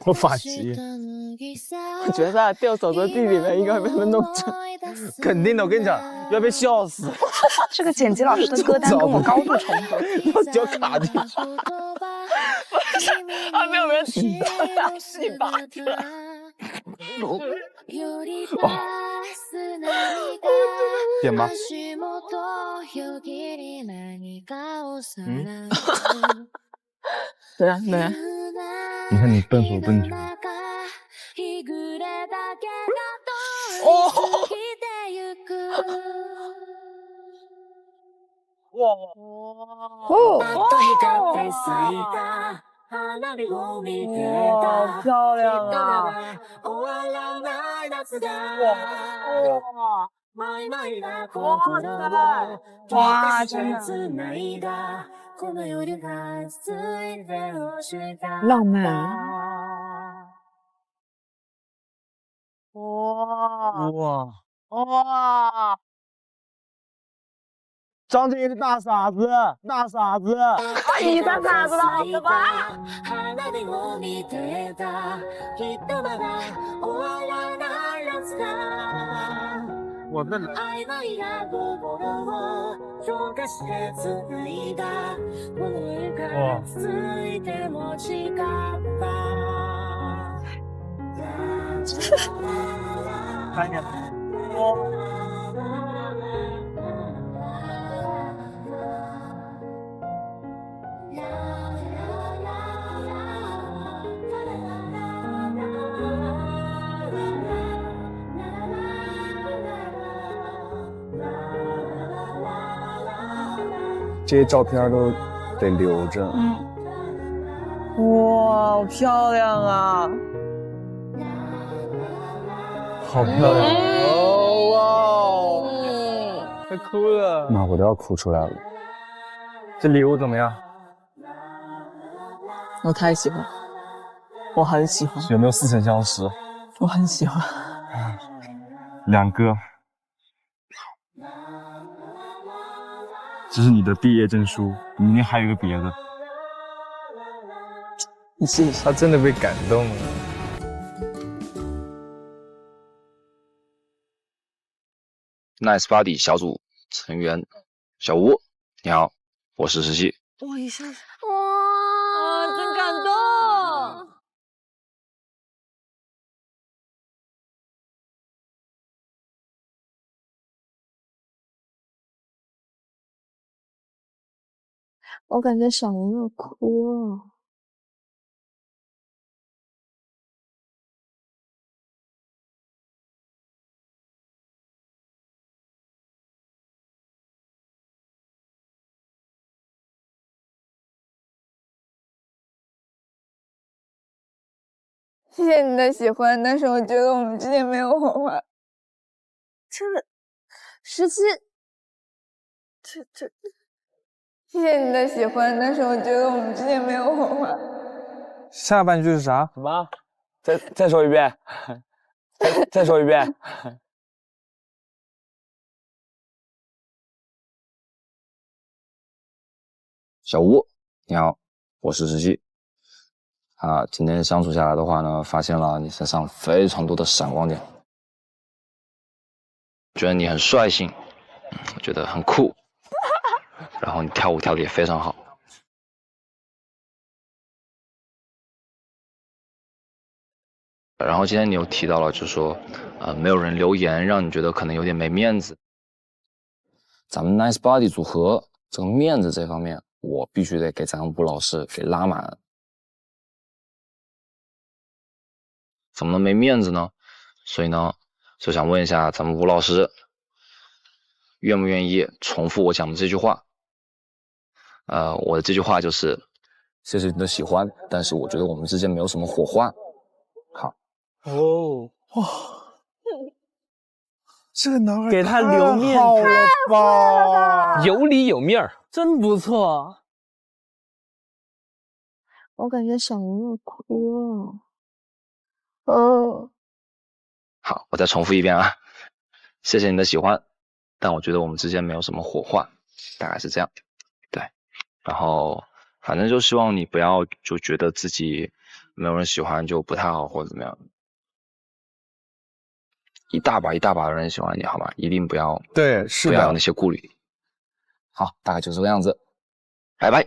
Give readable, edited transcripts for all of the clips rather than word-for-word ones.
我发急。我觉得他掉手的地里面应该会被他们弄成，肯定的，我跟你讲，要被笑死。这个剪辑老师的歌单跟我高度重合，我脚卡进去。还没有人听到他戏拔出来。点吧。对啊，对啊。你看你笨手笨脚。哦。哇！哦！哇，漂亮啊！哇，真的浪漫。哇！哇！张震岳是大傻子，大傻子。你大傻子了，好的吧？我的。哇！看见了。这些照片都得留着。哇，好漂亮啊！好漂亮！哦哇！快哭了。妈，我都要哭出来了。这礼物怎么样？我太喜欢，我很喜欢。有没有似曾相识？我很喜欢。2个。这是你的毕业证书，明天还有一个别的。你试一试。他真的被感动了。Nice Body 小组成员小吴，你好，我是石溪。哇，一下子，哇，真感动。我感觉小龙要哭了。谢谢你的喜欢，但是我觉得我们之间没有火花。真的，17，谢谢你的喜欢，但是我觉得我们之间没有火花。下半句是啥？什么？再说一遍。再说一遍。小吴，你好，我是石溪。今天相处下来的话呢，发现了你身上非常多的闪光点，觉得你很率性，我觉得很酷，然后你跳舞跳得也非常好。然后今天你又提到了，就是说，没有人留言，让你觉得可能有点没面子。咱们 Nice Body 组合这个面子这方面，我必须得给咱们吴老师给拉满。怎么能没面子呢？所以呢，就想问一下咱们吴老师，愿不愿意重复我讲的这句话？我的这句话就是，谢谢你的喜欢，但是我觉得我们之间没有什么火花。好。哦，哇，这个男孩给他留面子了吧，有理有面儿，真不错。我感觉小龙要哭了。好，我再重复一遍啊，谢谢你的喜欢，但我觉得我们之间没有什么火花，大概是这样。对，然后反正就希望你不要就觉得自己没有人喜欢就不太好或者怎么样。一大把的人喜欢你，好吗？一定不要对，是的，不要有那些顾虑。好，大概就这个样子，拜拜。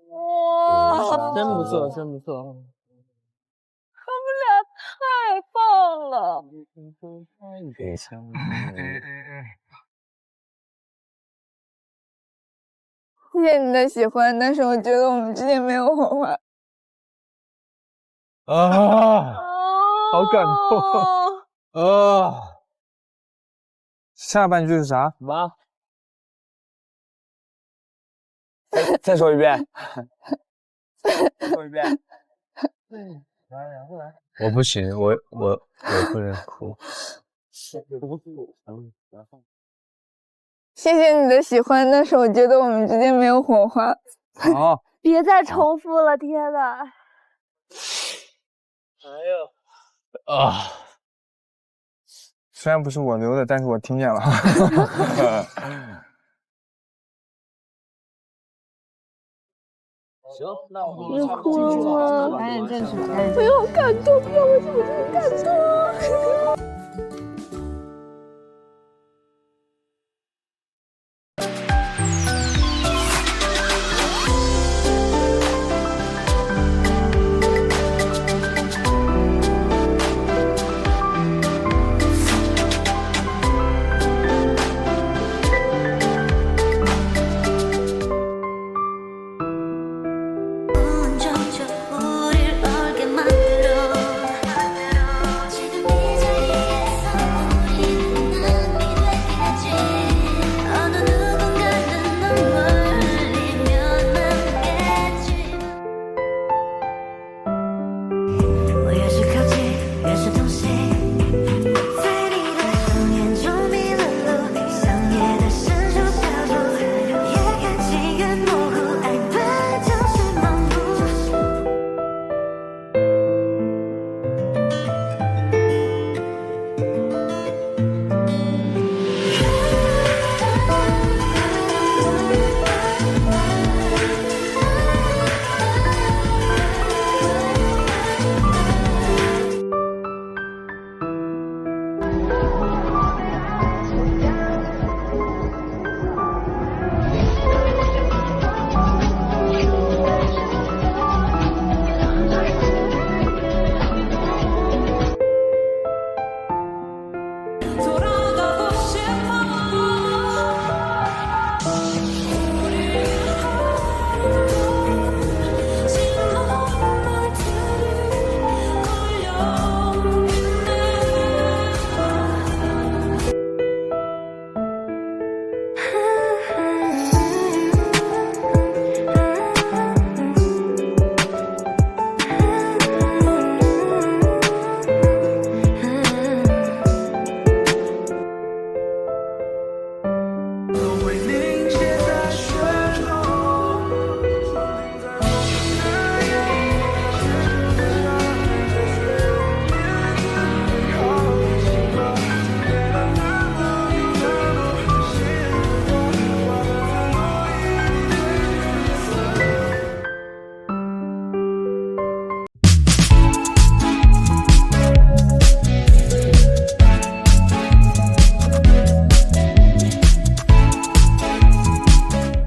哇，真不错，真不错。他们俩太棒了！谢谢你的喜欢，但是我觉得我们之间没有火花。啊，好感动啊！下半句是啥？妈，再说一遍。再说一遍。我不行，我不能哭。谢谢你的喜欢，但是我觉得我们之间没有火花。好，别再重复了，天呐！哎呦啊！虽然不是我留的，但是我听见了。行，那我你们哭了吗？表演正式，表演正式。我好感动啊！我怎么这么感动？